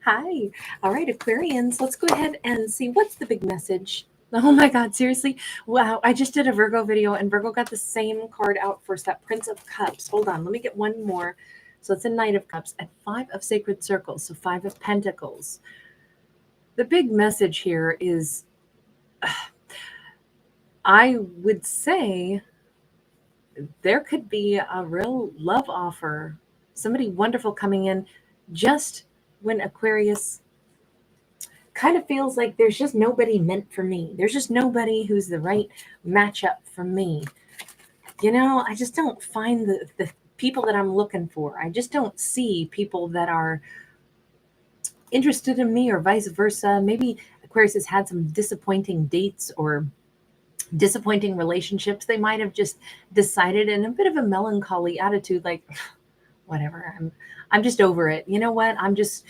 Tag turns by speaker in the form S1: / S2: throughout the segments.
S1: Hi. All right, Aquarians, let's go ahead and see what's the big message. Oh my God, seriously? Wow, I just did a Virgo video and Virgo got the same card out first, that Prince of Cups. Hold on, let me get one more. So it's a Knight of Cups and Five of Sacred Circles, so Five of Pentacles. The big message here is, I would say there could be a real love offer, somebody wonderful coming in just when Aquarius kind of feels like there's just nobody meant for me. There's just nobody who's the right matchup for me. I just don't find the people that I'm looking for. I just don't see people that are interested in me or vice versa. Maybe Aquarius has had some disappointing dates or disappointing relationships. They might have just decided in a bit of a melancholy attitude, like, whatever, I'm just over it. You know what? I'm just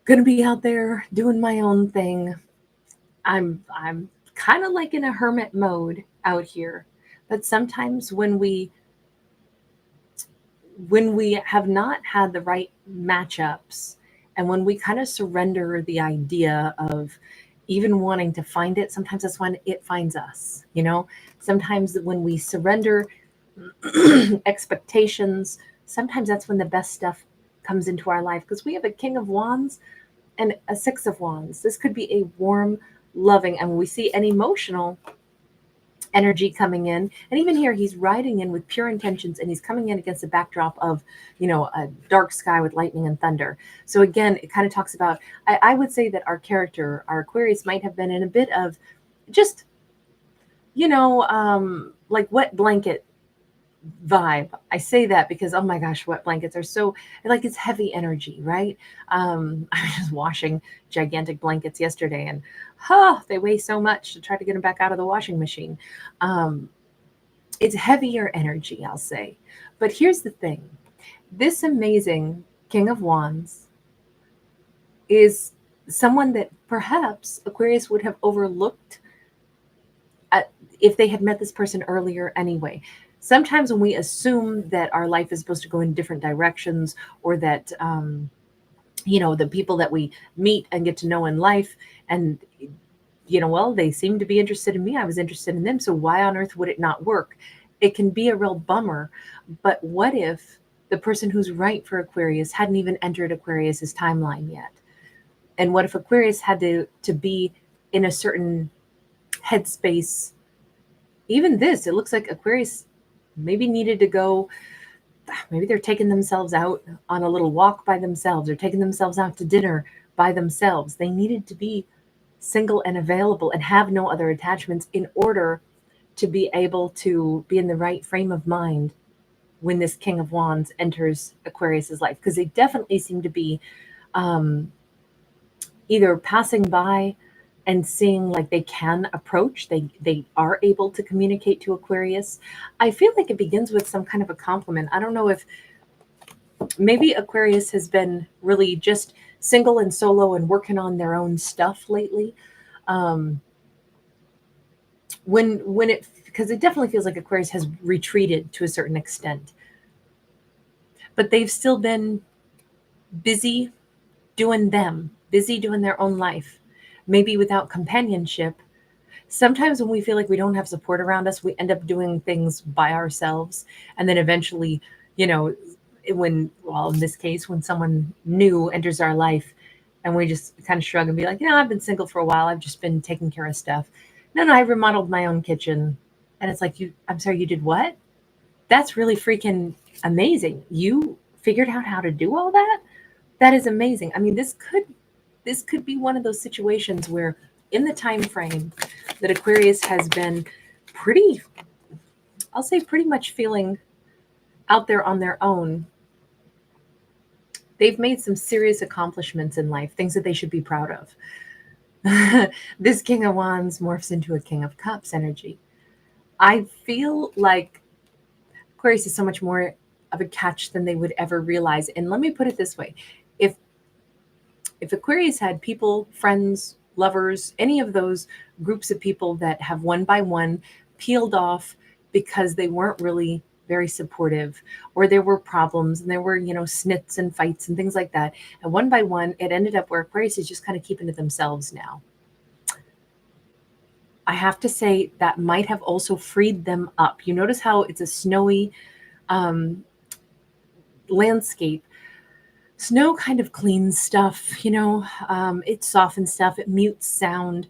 S1: gonna be out there doing my own thing. I'm kind of like in a hermit mode out here. But sometimes when we have not had the right matchups, and when we kind of surrender the idea of even wanting to find it, sometimes that's when it finds us. Sometimes when we surrender expectations, sometimes that's when the best stuff comes into our life, because we have a King of Wands and a Six of Wands. This could be a warm, loving, and we see an emotional energy coming in. And even here, he's riding in with pure intentions, and he's coming in against a backdrop of, a dark sky with lightning and thunder. So again, it kind of talks about, I would say that our character, our Aquarius, might have been in a bit of just, like wet blanket vibe. I say that because, oh my gosh, wet blankets are so, like, it's heavy energy, right? I was just washing gigantic blankets yesterday, and they weigh so much to try to get them back out of the washing machine. It's heavier energy, I'll say. But here's the thing. This amazing King of Wands is someone that perhaps Aquarius would have overlooked if they had met this person earlier anyway. Sometimes when we assume that our life is supposed to go in different directions, or that the people that we meet and get to know in life, and well, they seem to be interested in me, I was interested in them, so why on earth would it not work? It can be a real bummer. But what if the person who's right for Aquarius hadn't even entered Aquarius's timeline yet? And what if Aquarius had to be in a certain headspace? Even this, it looks like Aquarius maybe needed to go, maybe they're taking themselves out on a little walk by themselves, or taking themselves out to dinner by themselves. They needed to be single and available and have no other attachments in order to be able to be in the right frame of mind when this King of Wands enters Aquarius's life, because they definitely seem to be either passing by and seeing like they can approach, they are able to communicate to Aquarius. I feel like it begins with some kind of a compliment. I don't know if maybe Aquarius has been really just single and solo and working on their own stuff lately. When it, because it definitely feels like Aquarius has retreated to a certain extent, but they've still been busy doing them, busy doing their own life, maybe without companionship. Sometimes when we feel like we don't have support around us, we end up doing things by ourselves. And then eventually, in this case, when someone new enters our life, and we just kind of shrug and be like, I've been single for a while. I've just been taking care of stuff. No, I remodeled my own kitchen. And it's like, I'm sorry, you did what? That's really freaking amazing. You figured out how to do all that? That is amazing. I mean, this could be one of those situations where in the time frame that Aquarius has been pretty, I'll say pretty much feeling out there on their own, they've made some serious accomplishments in life, things that they should be proud of. This King of Wands morphs into a King of Cups energy. I feel like Aquarius is so much more of a catch than they would ever realize. And let me put it this way. If Aquarius had people, friends, lovers, any of those groups of people that have one by one peeled off because they weren't really very supportive, or there were problems and there were, snits and fights and things like that. And one by one, it ended up where Aquarius is just kind of keeping to themselves now. I have to say that might have also freed them up. You notice how it's a snowy landscape. Snow kind of cleans stuff, it softens stuff, it mutes sound.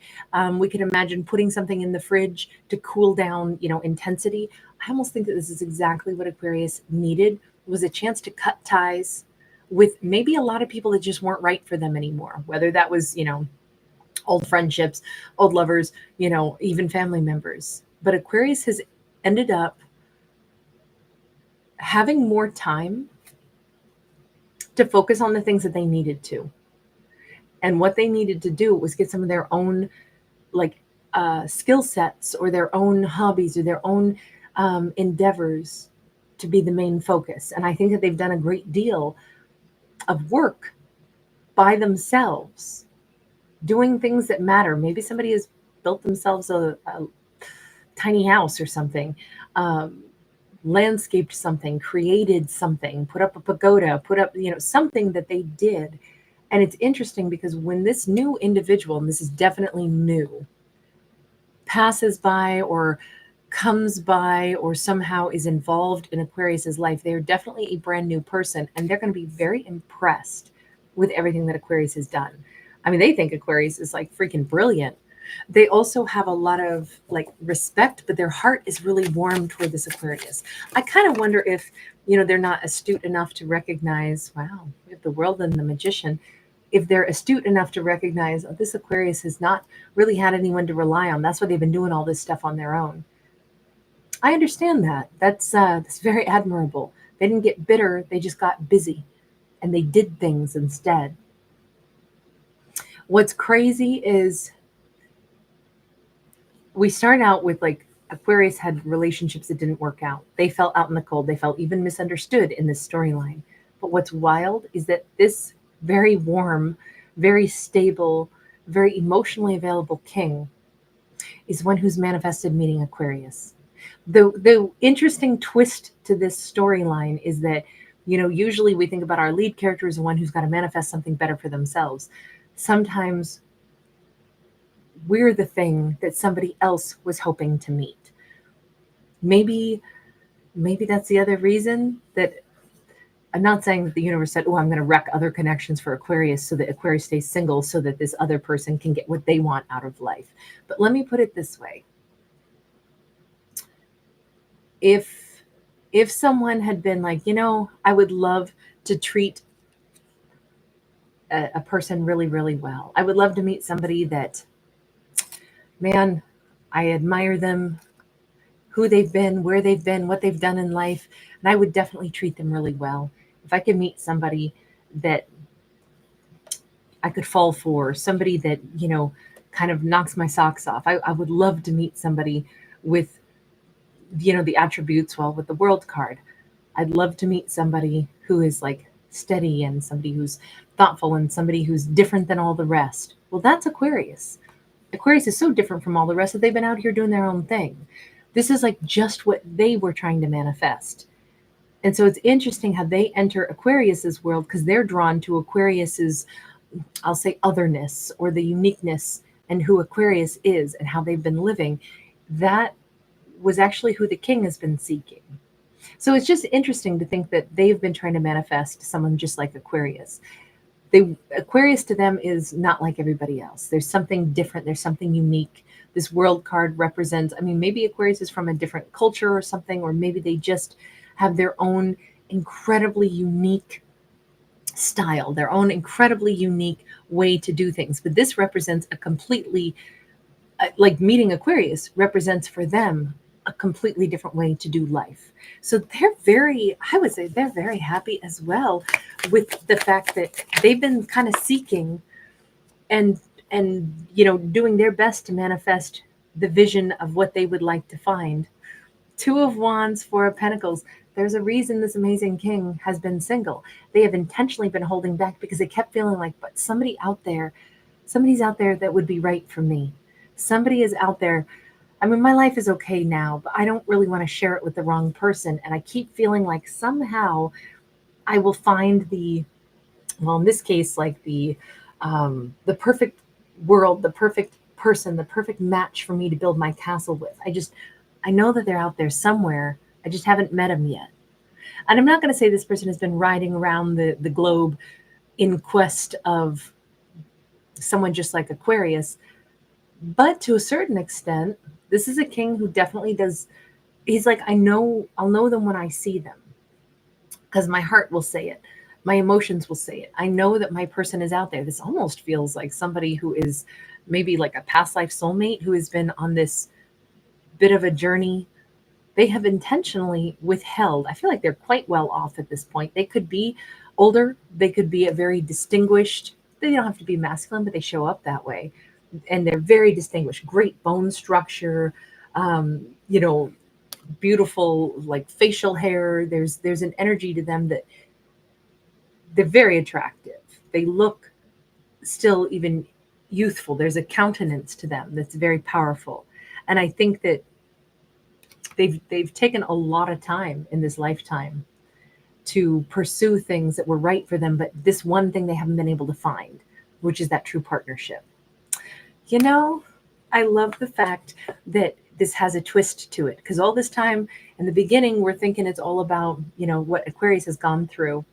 S1: We could imagine putting something in the fridge to cool down, intensity. I almost think that this is exactly what Aquarius needed, was a chance to cut ties with maybe a lot of people that just weren't right for them anymore, whether that was, old friendships, old lovers, even family members. But Aquarius has ended up having more time to focus on the things that they needed to. And what they needed to do was get some of their own skill sets or their own hobbies or their own endeavors to be the main focus. And I think that they've done a great deal of work by themselves, doing things that matter. Maybe somebody has built themselves a tiny house or something, landscaped something, created something, put up a pagoda, put up, something that they did. And it's interesting because when this new individual, and this is definitely new, passes by or comes by or somehow is involved in Aquarius's life, they are definitely a brand new person, and they're going to be very impressed with everything that Aquarius has done. I mean, they think Aquarius is like freaking brilliant. They also have a lot of respect, but their heart is really warm toward this Aquarius. I kind of wonder if, they're not astute enough to recognize, wow, we have the World and the Magician. If they're astute enough to recognize, oh, this Aquarius has not really had anyone to rely on. That's why they've been doing all this stuff on their own. I understand that. That's very admirable. They didn't get bitter. They just got busy and they did things instead. What's crazy is we start out with Aquarius had relationships that didn't work out. They felt out in the cold. They felt even misunderstood in this storyline. But what's wild is that this very warm, very stable, very emotionally available king is one who's manifested meeting Aquarius. The interesting twist to this storyline is that, usually we think about our lead character as the one who's got to manifest something better for themselves. Sometimes we're the thing that somebody else was hoping to meet. Maybe that's the other reason that I'm not saying that the universe said, oh, I'm going to wreck other connections for Aquarius so that Aquarius stays single so that this other person can get what they want out of life. But let me put it this way. If someone had been like, I would love to treat a person really, really well. I would love to meet somebody that, man, I admire them, who they've been, where they've been, what they've done in life, and I would definitely treat them really well. If I could meet somebody that I could fall for, somebody that, kind of knocks my socks off, I would love to meet somebody with, the attributes, well, with the World card. I'd love to meet somebody who is steady and somebody who's thoughtful and somebody who's different than all the rest. Well, that's Aquarius. Aquarius is so different from all the rest that they've been out here doing their own thing. This is just what they were trying to manifest. And so it's interesting how they enter Aquarius's world because they're drawn to Aquarius's, I'll say, otherness or the uniqueness and who Aquarius is and how they've been living. That was actually who the king has been seeking. So it's just interesting to think that they've been trying to manifest someone just like Aquarius. Aquarius to them is not like everybody else. There's something different. There's something unique. This World card represents, maybe Aquarius is from a different culture or something, or maybe they just have their own incredibly unique style, their own incredibly unique way to do things. But this represents a completely, meeting Aquarius represents for them a completely different way to do life. So I would say they're very happy as well with the fact that they've been kind of seeking and doing their best to manifest the vision of what they would like to find. 2 of Wands, 4 of Pentacles. There's a reason this amazing king has been single. They have intentionally been holding back because they kept feeling but somebody's out there that would be right for me. Somebody is out there I mean, my life is okay now, but I don't really want to share it with the wrong person. And I keep feeling like somehow I will find well, in this case, like the perfect world, the perfect person, the perfect match for me to build my castle with. I know that they're out there somewhere. I just haven't met them yet. And I'm not going to say this person has been riding around the globe in quest of someone just like Aquarius, but to a certain extent, this is a king who definitely does. He's like, I'll know them when I see them because my heart will say it. My emotions will say it. I know that my person is out there. This almost feels like somebody who is maybe like a past life soulmate who has been on this bit of a journey. They have intentionally withheld. I feel like they're quite well off at this point. They could be older. They could be a very distinguished, they don't have to be masculine, but they show up that way. And they're very distinguished, great bone structure, you know, beautiful like facial hair. There's an energy to them that they're very attractive. They look still even youthful. There's a countenance to them that's very powerful. And I think that they've taken a lot of time in this lifetime to pursue things that were right for them, but this one thing they haven't been able to find, which is that true partnership. You know, I love the fact that this has a twist to it because all this time in the beginning, we're thinking it's all about, what Aquarius has gone through.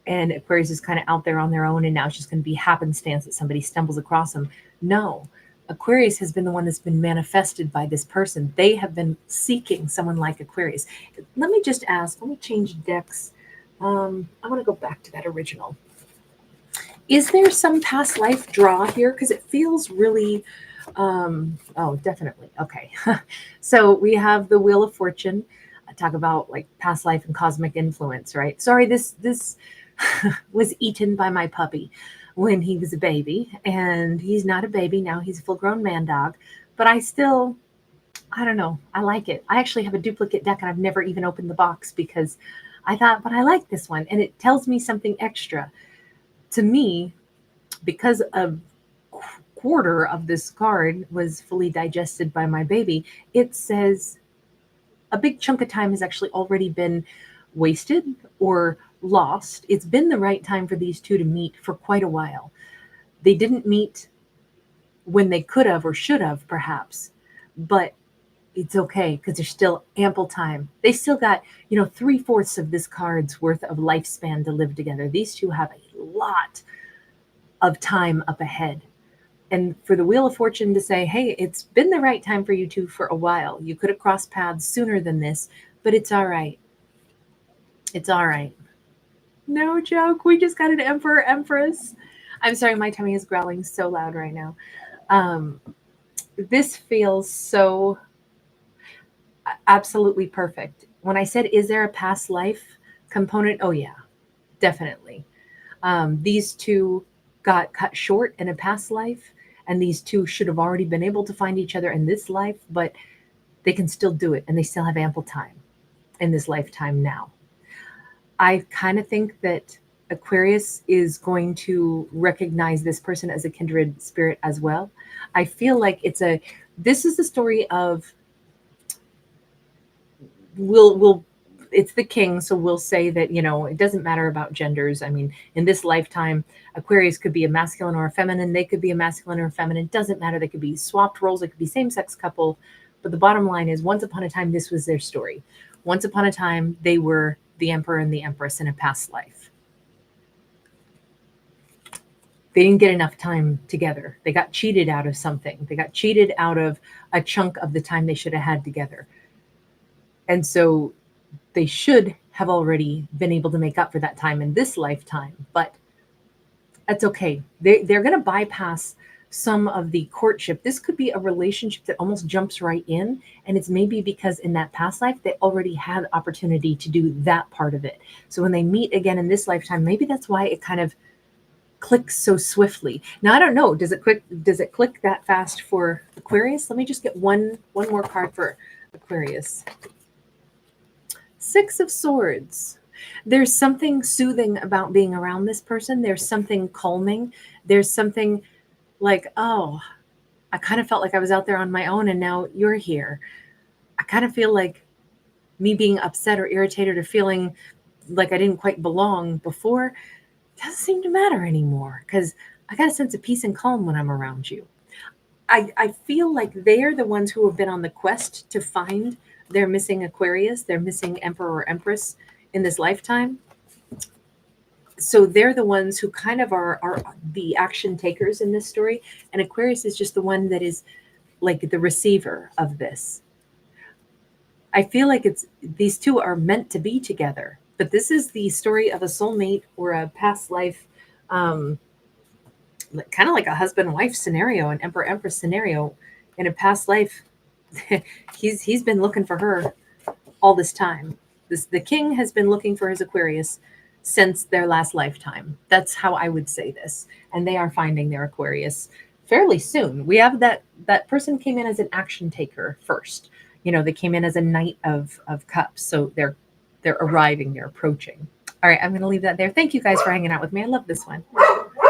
S1: And Aquarius is kind of out there on their own, and now it's just going to be happenstance that somebody stumbles across them. No, Aquarius has been the one that's been manifested by this person. They have been seeking someone like Aquarius. Let me just ask, let me change decks. I want to go back to that original. Is there some past life draw here? Because it feels really, oh, definitely. Okay. So we have the Wheel of Fortune. I talk about like past life and cosmic influence, right? Sorry, this was eaten by my puppy when he was a baby, and he's not a baby now. He's a full-grown man dog, but I don't know. I like it. I actually have a duplicate deck, and I've never even opened the box because I thought, but I like this one, and it tells me something extra. To me, because a quarter of this card was fully digested by my baby, it says a big chunk of time has actually already been wasted or lost. It's been the right time for these two to meet for quite a while. They didn't meet when they could have or should have, perhaps, but it's okay because there's still ample time. They still got, 3/4 of this card's worth of lifespan to live together. These two have a lot of time up ahead. And for the Wheel of Fortune to say, hey, it's been the right time for you two for a while. You could have crossed paths sooner than this, but it's all right. It's all right. No joke. We just got an Emperor Empress. I'm sorry, my tummy is growling so loud right now. Um, this feels so absolutely perfect. When I said, is there a past life component? Oh, yeah, definitely. These two got cut short in a past life, and these two should have already been able to find each other in this life, but they can still do it, and they still have ample time in this lifetime now. I kind of think that Aquarius is going to recognize this person as a kindred spirit as well. I feel like this is the story of we'll it's the king, so we'll say that it doesn't matter about genders. I mean, in this lifetime, Aquarius could be a masculine or a feminine. They could be a masculine or a feminine. Doesn't matter. They could be swapped roles. It could be same-sex couple. But the bottom line is, once upon a time, this was their story. Once upon a time, they were the emperor and the empress in a past life. They didn't get enough time together. They got cheated out of something. They got cheated out of a chunk of the time they should have had together. And so they should have already been able to make up for that time in this lifetime, but that's okay. They're going to bypass some of the courtship. This could be a relationship that almost jumps right in, and it's maybe because in that past life they already had opportunity to do that part of it. So when they meet again in this lifetime, maybe that's why it kind of clicks so swiftly. Now I don't know. Does it click that fast for Aquarius? Let me just get one more card for Aquarius. Six of Swords. There's something soothing about being around this person. There's something calming. There's something like, oh, I kind of felt like I was out there on my own, and now you're here. I kind of feel like me being upset or irritated or feeling like I didn't quite belong before doesn't seem to matter anymore, because I got a sense of peace and calm when I'm around you. I feel like they're the ones who have been on the quest to find their missing Aquarius, their missing Emperor or Empress in this lifetime. So they're the ones who kind of are the action takers in this story. And Aquarius is just the one that is like the receiver of this. I feel like it's these two are meant to be together, but this is the story of a soulmate or a past life, um, kind of like a husband-wife scenario, an emperor-empress scenario. In a past life, he's been looking for her all this time. The king has been looking for his Aquarius since their last lifetime. That's how I would say this. And they are finding their Aquarius fairly soon. We have that person came in as an action taker first. You know, they came in as a knight of cups. So they're arriving, they're approaching. All right, I'm going to leave that there. Thank you guys for hanging out with me. I love this one.